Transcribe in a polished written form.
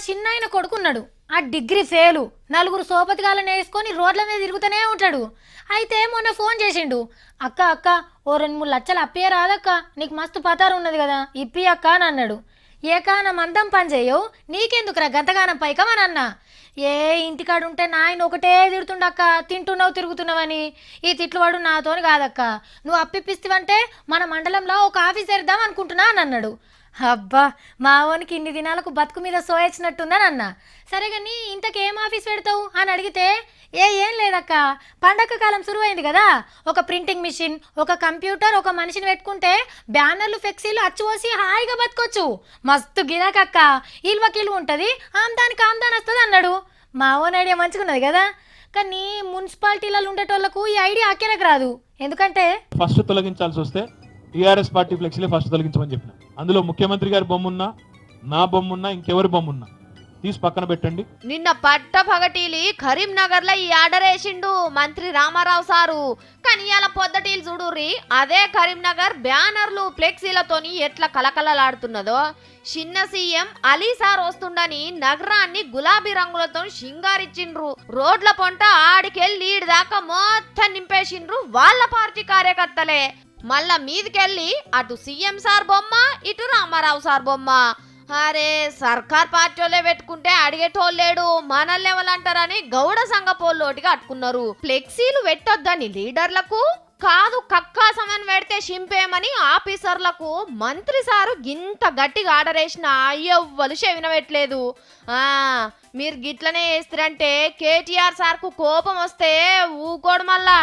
చిన్నాయన కొడుకున్నాడు. ఆ డిగ్రీ ఫెయిలు, నలుగురు సోపతిగాలను వేసుకొని రోడ్ల మీద తిరుగుతూనే ఉంటాడు. అయితే మొన్న ఫోన్ చేసిండు. అక్క అక్క ఓ 2-3 లక్షలు అప్పే రాదక్క, నీకు మస్తు పతారు ఉన్నది కదా, ఇప్పి అక్క అని అన్నాడు. ఏకాన మందం పని చేయవు, నీకెందుకురా గంతగానం పైకమని అన్నా. ఏ ఇంటికాడుంటే నాయన ఒకటే తిడుతుండక్క, తింటున్నావు తిరుగుతున్నావని. ఈ తిట్లువాడు నాతోని కాదక్క, నువ్వు అప్పిప్పిస్తావంటే మన మండలంలో ఒక ఆఫీస్ తెరుద్దాం అనుకుంటున్నా అని అన్నాడు. అబ్బా మావోనికి ఇన్ని దినాలకు బతుకు మీద సోయచ్చినట్టుందని అన్న. సరే కానీ ఇంతకేం ఆఫీస్ పెడతావు అని అడిగితే ఏం లేదక్క, పండగ కాలం సురువైంది కదా, ఒక ప్రింటింగ్ మిషన్, ఒక కంప్యూటర్, ఒక మనిషిని పెట్టుకుంటే బ్యానర్లు ఫ్లెక్సీలు అచ్చుపోసి హాయిగా బతకొచ్చు, మస్తు గిరాకక్క, ఇల్వకిల్లు ఉంటుంది, ఆమ్దానికి ఆమ్దాని వస్తుంది అన్నాడు. మావోని ఐడియా మంచిగున్నది కదా. కానీ మున్సిపాలిటీలలో ఉండేటోళ్లకు ఈ ఐడియా అక్కేలకు రాదు. ఎందుకంటే ఫస్ట్ తొలగించాల్సి వస్తే టీఆర్ఎస్ పార్టీ ఫ్లెక్సీలే ఫస్ట్ తొలగించమని చెప్పిన. అందులో ముఖ్యమంత్రి గారి బొమ్మున్నా, నా బొమ్మున్నా, ఇంకెవరి బొమ్మున్నా తీసి పక్కన పెట్టండి. నిన్న పట్ట పగటీలి కరీంనగర్ లో ఈ ఆర్డర్ వేసిండు మంత్రి రామారావు సారు. కానీ ఇలా పొద్దటీలు చూడుర్రి, అదే కరీంనగర్ బ్యానర్లు ఫ్లెక్సీలతోని ఎట్లా కలకలలాడుతున్నదో. చిన్న సీఎం అలీ సార్ వస్తుండని నగరాన్ని గులాబీ రంగులతో షింగారిచ్చిండ్రు. రోడ్ల పొంట ఆడికెళ్ళి ఈడి దాకా మొత్తం నింపేసిండ్రు వాళ్ళ పార్టీ కార్యకర్తలే. మళ్ళా మీదికెళ్ళి అటు సీఎం సార్ బొమ్మ, ఇటు రామారావు సార్ బొమ్మ. అరే సర్కార్ పార్టీలే పెట్టుకుంటే అడిగేటోళ్ళేడు, మన లెవెల్ అంటారని గౌడ సంఘ పోల్లోటిగా అట్టుకున్నారు. ఫ్లెక్సీలు పెట్టొద్దని లీడర్లకు, కాదు కక్కాసమని పెడితే షింపేమని ఆఫీసర్లకు మంత్రి సారు గింత గట్టిగా ఆర్డర్ వేసిన ఎవ్వరు చెవిన పెట్టలేదు. మీరు గిట్లనే వేస్తారంటే కేటీఆర్ సార్కు కోపం వస్తే ఊకోడు మళ్ళా.